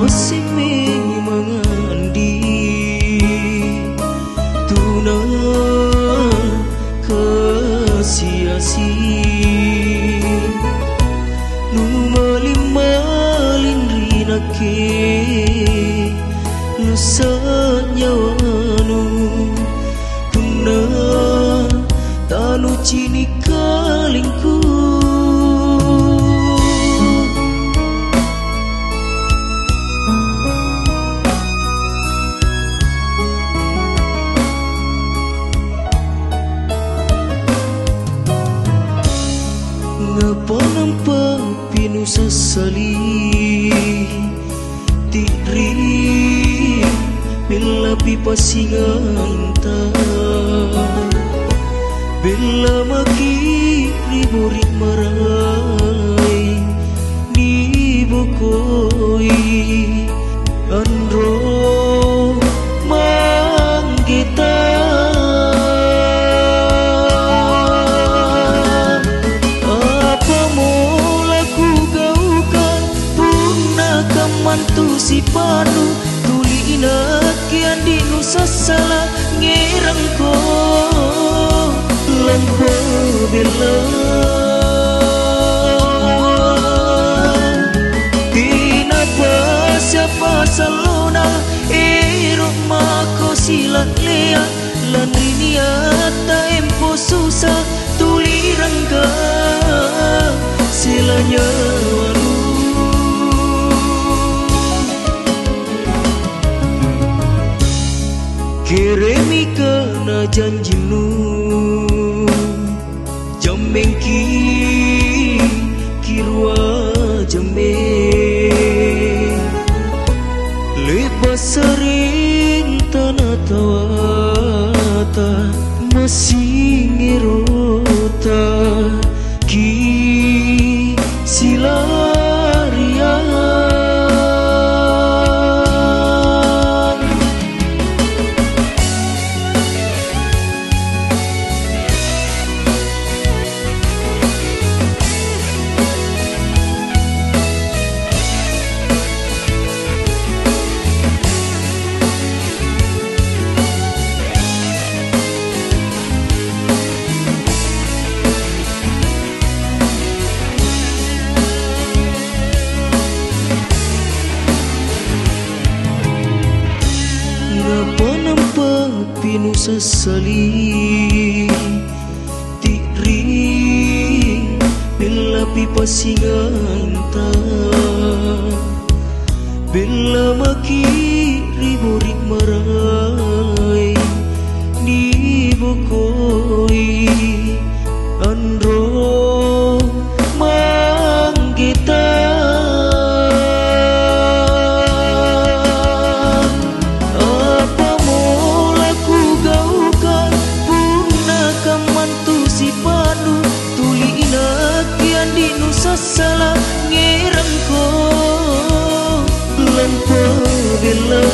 Masimi mangandi tuna kasiasi nu malin rinake nu sanyawanu tuna tanu cini kalingku ngapa nampak pinu sesali tidri bila pipa singanta bila maki riburik marai ni bukoi andro manggita mantu si panu tuli inakian di nusa salah ngerang ko lampu bela tinapa siapa salona rumah ko silat lea lan riniata empo susah tuli rangga silanya kiremi kena janjinu jambengki kirwa jambe lepas sering tanah tawata masih ngerota ki silaria pinu sesali tiring bila pipa singanta bila maki riburik marai ni bukoi andro manggita salah ngerang ko lampu bela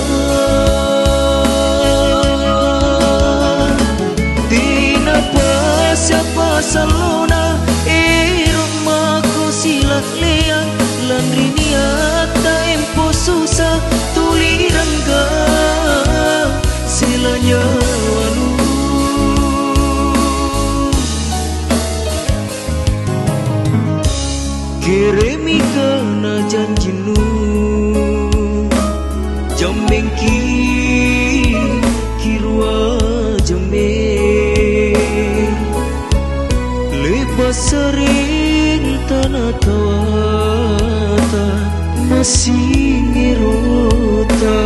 tinapa siapa salona rumah ko silat lea lan riniata empo susah tuli rangga silanya wanu kiremi kena janjinu jambengki kirwa jambe lepas sering tanah tawata masih ngerota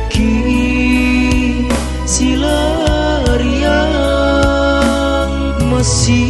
ki silariang masih